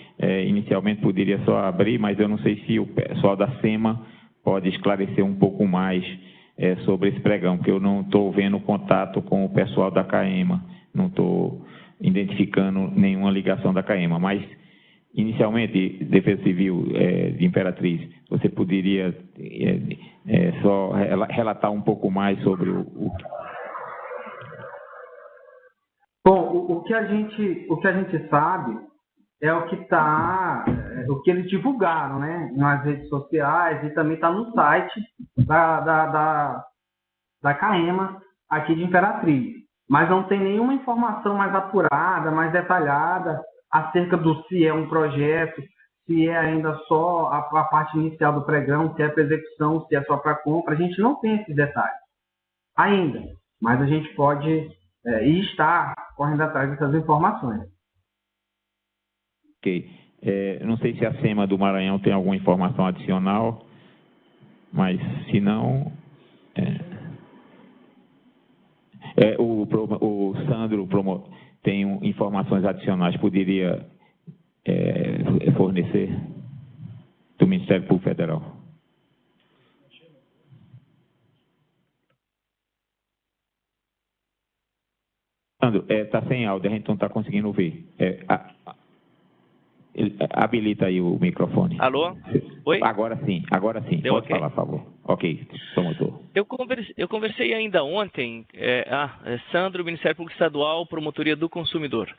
inicialmente poderia só abrir, mas eu não sei se o pessoal da SEMA pode esclarecer um pouco mais sobre esse pregão, porque eu não estou vendo contato com o pessoal da CAEMA, não estou identificando nenhuma ligação da CAEMA, mas, inicialmente, Defesa Civil de Imperatriz, você poderia só relatar um pouco mais sobre o... Bom, o que a gente sabe é o que eles divulgaram, né, nas redes sociais e também está no site da CAEMA aqui de Imperatriz. Mas não tem nenhuma informação mais apurada, mais detalhada acerca do se é um projeto, se é ainda só a parte inicial do pregão, se é para execução, se é só para compra. A gente não tem esses detalhes ainda, mas a gente pode e está correndo atrás dessas informações. Ok. Não sei se a SEMA do Maranhão tem alguma informação adicional, mas se não... o Sandro tem informações adicionais, poderia fornecer do Ministério Público Federal. Sandro, está sem áudio, a gente não está conseguindo ouvir. Habilita aí o microfone. Alô? Oi? Agora sim. Deu Pode okay? falar, por favor. Ok, promotor. Eu conversei ainda ontem, Sandro, Ministério Público Estadual, Promotoria do Consumidor.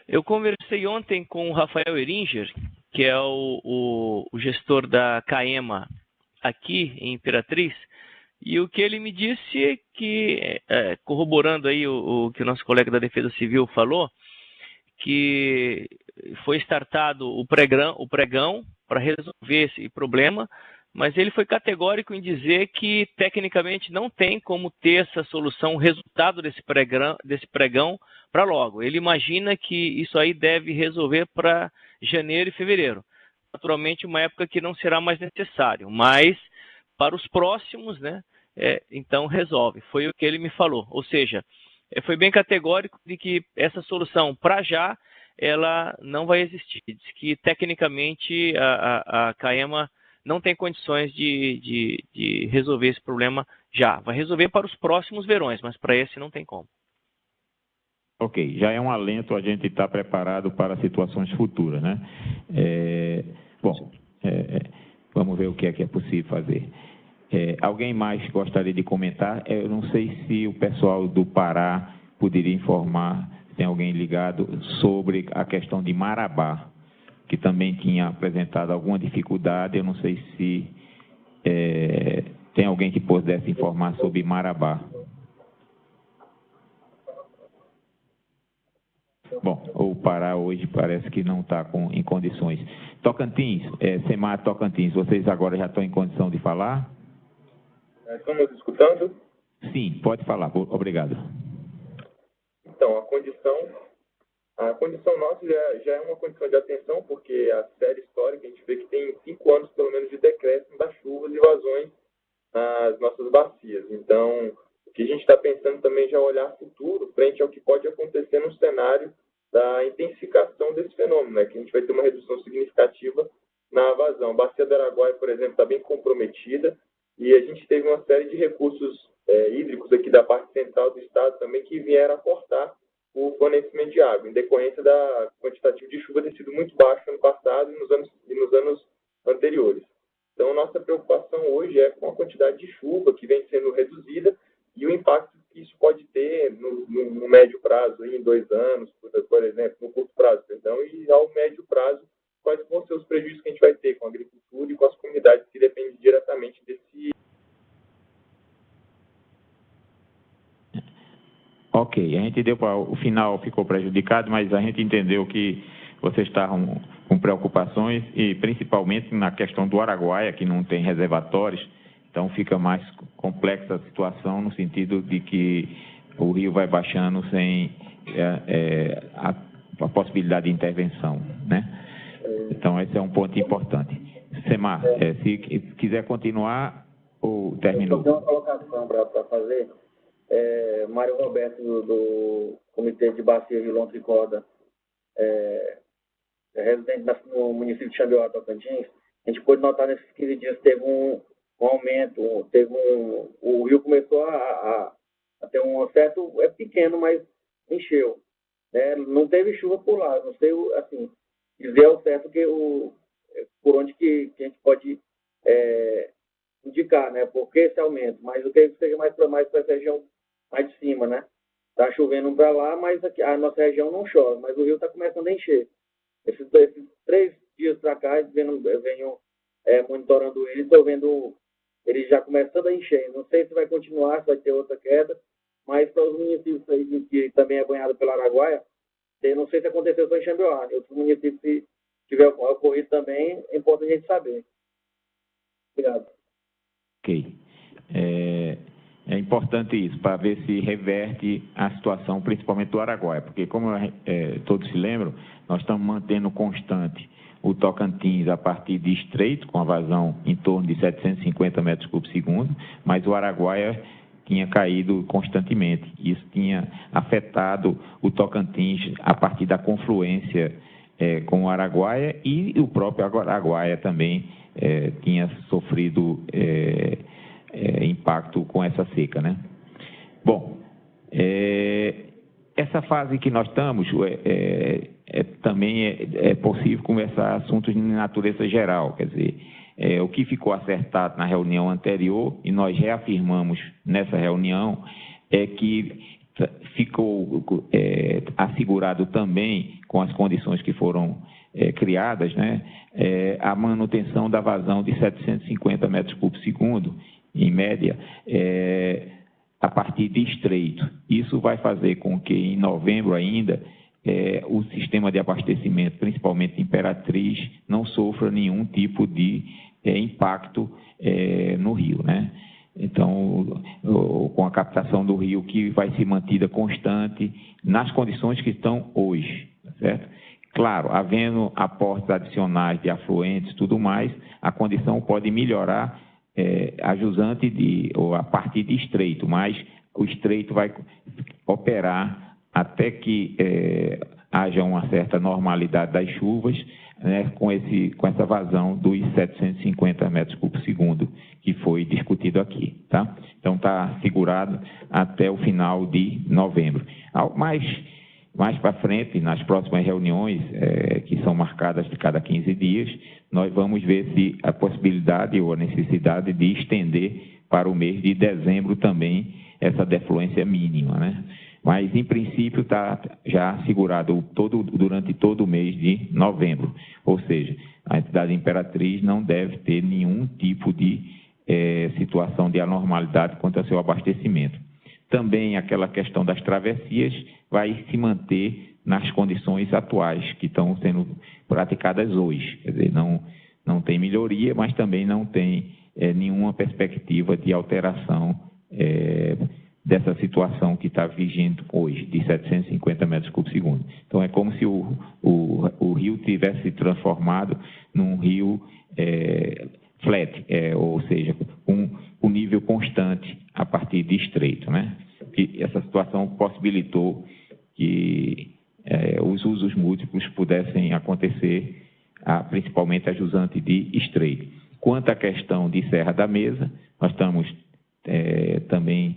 Eu conversei ontem com o Rafael Eringer, que é o gestor da CAEMA aqui em Imperatriz, e o que ele me disse é que, corroborando aí o que o nosso colega da Defesa Civil falou, que foi startado o pregão para resolver esse problema, mas ele foi categórico em dizer que tecnicamente não tem como ter essa solução, o resultado desse pregão para logo. Ele imagina que isso aí deve resolver para janeiro e fevereiro. Naturalmente, uma época que não será mais necessário, mas para os próximos, né, então resolve. Foi o que ele me falou. Ou seja, foi bem categórico de que essa solução, para já, ela não vai existir. Diz que, tecnicamente, a CAEMA não tem condições de resolver esse problema já. Vai resolver para os próximos verões, mas para esse não tem como. Ok, já é um alento a gente estar preparado para situações futuras, né? Vamos ver o que é possível fazer. Alguém mais gostaria de comentar? Eu não sei se o pessoal do Pará poderia informar, se tem alguém ligado, sobre a questão de Marabá, que também tinha apresentado alguma dificuldade. Eu não sei se tem alguém que pudesse informar sobre Marabá. Bom, o Pará hoje parece que não está em condições. Tocantins, SEMAR Tocantins, vocês agora já estão em condição de falar? Estamos escutando? Sim, pode falar. Obrigado. Então, a condição nossa já é uma condição de atenção, porque a série histórica, a gente vê que tem 5 anos, pelo menos, de decréscimo das chuvas e vazões nas nossas bacias. Então, o que a gente está pensando também já é olhar futuro, frente ao que pode acontecer no cenário da intensificação desse fenômeno, né? Que a gente vai ter uma redução significativa na vazão. A bacia do Araguaia, por exemplo, está bem comprometida, e a gente teve uma série de recursos hídricos aqui da parte central do estado também que vieram a cortar o fornecimento de água, em decorrência da quantitativo de chuva ter sido muito baixo no ano passado e nos anos anteriores. Então, nossa preocupação hoje é com a quantidade de chuva que vem sendo reduzida e o impacto que isso pode ter no médio prazo, em 2 anos, por exemplo, no curto prazo, perdão, e ao médio prazo, quais vão ser os prejuízos que a gente vai ter com a agricultura e com as comunidades que dependem diretamente desse. Ok, a gente deu para o final, ficou prejudicado, mas a gente entendeu que vocês estavam com preocupações e principalmente na questão do Araguaia, que não tem reservatórios, então fica mais complexa a situação no sentido de que o rio vai baixando sem a possibilidade de intervenção, né? Então esse é um ponto importante. Semar, se quiser continuar ou terminou? Eu tenho uma colocação para fazer. Mário Roberto, do Comitê de Bacia Rio Longo Tricorda, residente no município de Xambioá, Tocantins. A gente pôde notar nesses 15 dias teve um aumento, o rio começou a ter um certo, é pequeno, mas encheu. Né? Não teve chuva por lá, não sei, assim, dizer ao certo por onde que a gente pode indicar, né? Por que esse aumento, mas eu creio que seja mais para essa região mais de cima, né? Está chovendo para lá, mas aqui, a nossa região não chove, mas o rio está começando a encher. Esses 3 dias para cá, eu venho monitorando ele, estou vendo ele já começando a encher. Não sei se vai continuar, se vai ter outra queda, mas para os municípios aí que também é banhado pela Araguaia, eu não sei se aconteceu só em Xambioá. Outros municípios, se tiver ocorrido também, é importante a gente saber. Obrigado. Ok. É importante isso, para ver se reverte a situação, principalmente do Araguaia, porque, como todos se lembram, nós estamos mantendo constante o Tocantins a partir de Estreito, com a vazão em torno de 750 metros cúbicos segundo, mas o Araguaia tinha caído constantemente. Isso tinha afetado o Tocantins a partir da confluência com o Araguaia, e o próprio Araguaia também tinha sofrido impacto com essa seca, né? Bom, essa fase que nós estamos, também é possível conversar assuntos de natureza geral, quer dizer, o que ficou acertado na reunião anterior, e nós reafirmamos nessa reunião, é que ficou assegurado também, com as condições que foram criadas, né, a manutenção da vazão de 750 metros cúbicos segundo, em média, a partir de Estreito. Isso vai fazer com que, em novembro ainda, o sistema de abastecimento, principalmente Imperatriz, não sofra nenhum tipo de impacto no rio, né? Então, com a captação do rio que vai ser mantida constante nas condições que estão hoje, certo? Claro, havendo aportes adicionais de afluentes e tudo mais, a condição pode melhorar a jusante ou a partir de Estreito, mas o Estreito vai operar até que haja uma certa normalidade das chuvas, né, com essa vazão dos 750 metros cúbicos segundo, que foi discutido aqui, tá? Então, está segurado até o final de novembro. Mais para frente, nas próximas reuniões, que são marcadas de cada 15 dias, nós vamos ver se a possibilidade ou a necessidade de estender para o mês de dezembro também essa defluência mínima, né? Mas, em princípio, está já assegurado durante todo o mês de novembro. Ou seja, a entidade Imperatriz não deve ter nenhum tipo de situação de anormalidade quanto ao seu abastecimento. Também aquela questão das travessias vai se manter nas condições atuais que estão sendo praticadas hoje. Quer dizer, não tem melhoria, mas também não tem nenhuma perspectiva de alteração dessa situação que está vigente hoje, de 750 metros cúbicos segundo. Então, é como se o rio tivesse se transformado num rio flat, ou seja, com nível constante a partir de Estreito, né? E essa situação possibilitou que os usos múltiplos pudessem acontecer, principalmente a jusante de Estreito. Quanto à questão de Serra da Mesa, nós estamos também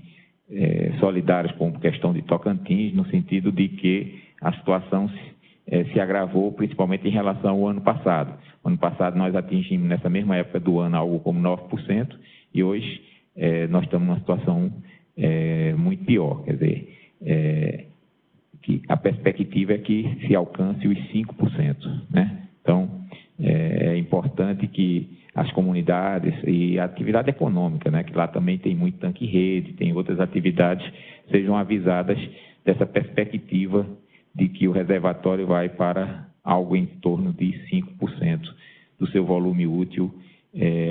solidários com a questão de Tocantins, no sentido de que a situação se agravou, principalmente em relação ao ano passado. Ano passado, nós atingimos, nessa mesma época do ano, algo como 9%, e hoje nós estamos numa situação muito pior. Quer dizer, que a perspectiva é que se alcance os 5%, né? Então, é importante que as comunidades e a atividade econômica, né, que lá também tem muito tanque-rede, tem outras atividades, sejam avisadas dessa perspectiva de que o reservatório vai para algo em torno de 5% do seu volume útil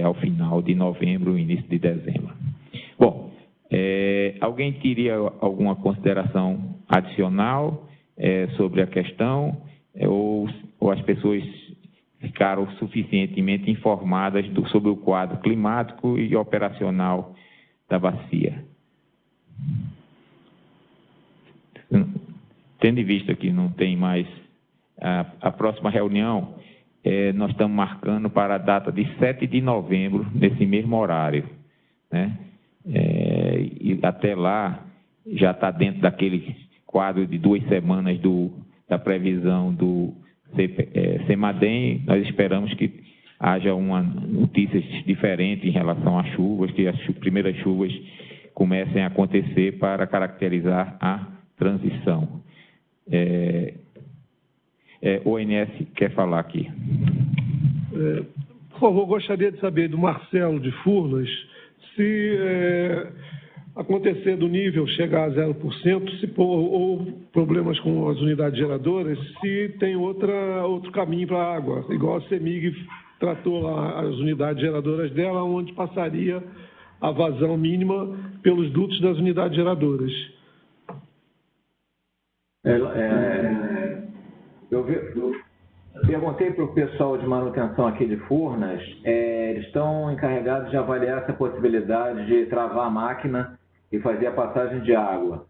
ao final de novembro, início de dezembro. Bom, alguém teria alguma consideração adicional sobre a questão, ou as pessoas ficaram suficientemente informadas sobre o quadro climático e operacional da bacia? Tendo em vista que não tem mais a próxima reunião, nós estamos marcando para a data de 7 de novembro, nesse mesmo horário, né? E até lá, já está dentro daquele quadro de 2 semanas da previsão do CEMADEM. Nós esperamos que haja notícias diferentes em relação às chuvas, que as primeiras chuvas comecem a acontecer para caracterizar a transição. O ONS quer falar aqui. Por favor, gostaria de saber do Marcelo de Furnas se acontecer do nível chegar a 0%, ou problemas com as unidades geradoras, se tem outro caminho para a água, igual a CEMIG tratou lá as unidades geradoras dela, onde passaria a vazão mínima pelos dutos das unidades geradoras. Eu perguntei para o pessoal de manutenção aqui de Furnas, eles estão encarregados de avaliar essa possibilidade de travar a máquina e fazer a passagem de água.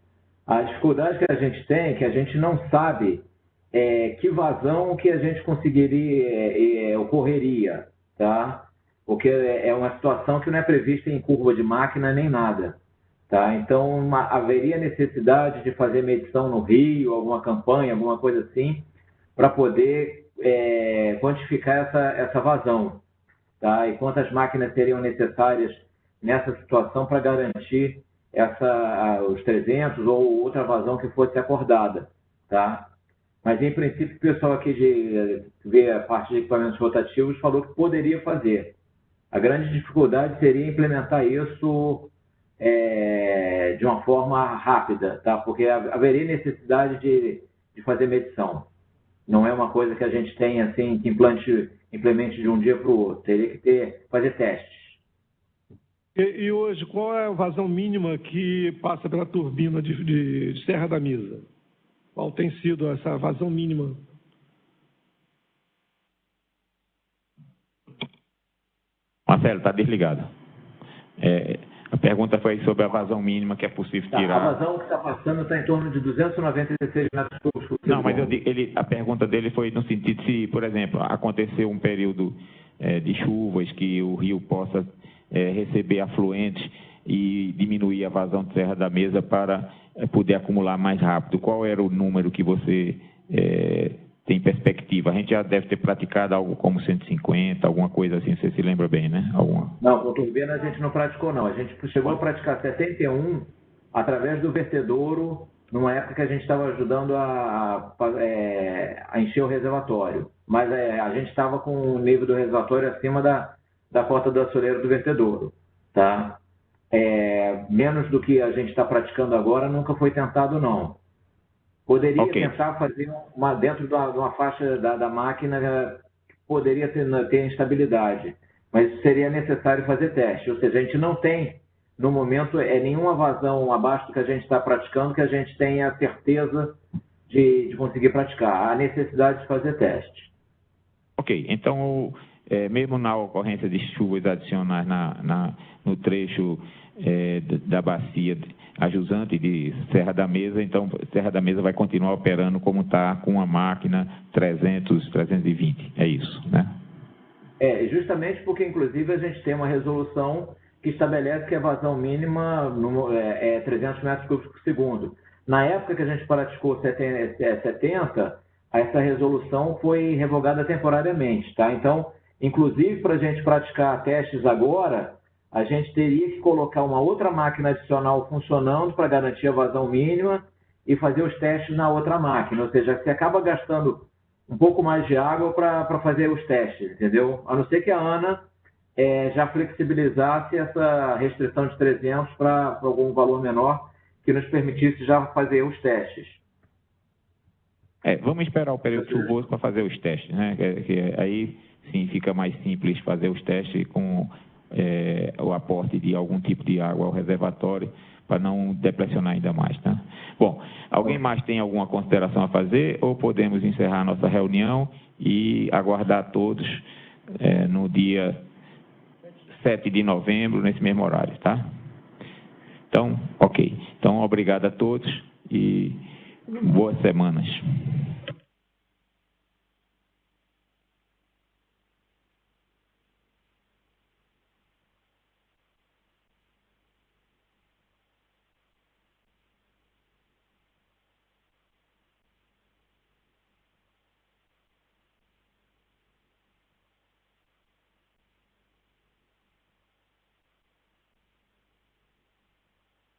A dificuldade que a gente tem é que a gente não sabe que vazão que a gente conseguiria, ocorreria, tá? Porque é uma situação que não é prevista em curva de máquina nem nada, tá? Então, haveria necessidade de fazer medição no rio, alguma campanha, alguma coisa assim, para poder quantificar essa vazão, tá? E quantas máquinas seriam necessárias nessa situação para garantir os 300 ou outra vazão que fosse acordada, tá? Mas, em princípio, o pessoal aqui de ver a parte de equipamentos rotativos falou que poderia fazer. A grande dificuldade seria implementar isso de uma forma rápida, tá? Porque haveria necessidade de fazer medição. Não é uma coisa que a gente tem assim, que implemente de um dia para o outro. Teria que fazer testes. E hoje, qual é a vazão mínima que passa pela turbina de Serra da Mesa? Qual tem sido essa vazão mínima? Marcelo, está desligado. A pergunta foi sobre a vazão mínima que é possível tirar. A vazão que está passando está em torno de 296 metros cúbicos por segundo. Não, mas a pergunta dele foi no sentido de se, por exemplo, acontecer um período de chuvas que o rio possa receber afluentes e diminuir a vazão de Serra da Mesa para poder acumular mais rápido. Qual era o número que você tem perspectiva? A gente já deve ter praticado algo como 150, alguma coisa assim, você se lembra bem, né? Não, com turbina a gente não praticou, não. A gente chegou a praticar 71 através do vertedouro, numa época que a gente estava ajudando a encher o reservatório. Mas a gente estava com o nível do reservatório acima da porta do assoreiro do vertedouro, tá? Menos do que a gente está praticando agora, nunca foi tentado, não. Poderia tentar fazer dentro de uma faixa da máquina, poderia ter instabilidade, mas seria necessário fazer teste. Ou seja, a gente não tem, no momento, nenhuma vazão abaixo do que a gente está praticando que a gente tenha certeza de conseguir praticar. Há necessidade de fazer teste. Ok, então, mesmo na ocorrência de chuvas adicionais no trecho da bacia a jusante de Serra da Mesa, então Serra da Mesa vai continuar operando como está, com a máquina 300, 320, é isso, né? Justamente porque, inclusive, a gente tem uma resolução que estabelece que a vazão mínima é 300 metros cúbicos por segundo. Na época que a gente praticou 70, essa resolução foi revogada temporariamente, tá? Então, inclusive, para a gente praticar testes agora, a gente teria que colocar uma outra máquina adicional funcionando para garantir a vazão mínima e fazer os testes na outra máquina. Ou seja, você acaba gastando um pouco mais de água para fazer os testes, entendeu? A não ser que a ANA já flexibilizasse essa restrição de 300 para algum valor menor que nos permitisse já fazer os testes. Vamos esperar o período chuvoso para fazer os testes, né? Que aí sim fica mais simples fazer os testes com o aporte de algum tipo de água ao reservatório para não depressionar ainda mais, tá? Bom, alguém mais tem alguma consideração a fazer ou podemos encerrar a nossa reunião e aguardar todos no dia 7 de novembro, nesse mesmo horário, tá? Então, ok. Então, obrigado a todos e boas semanas.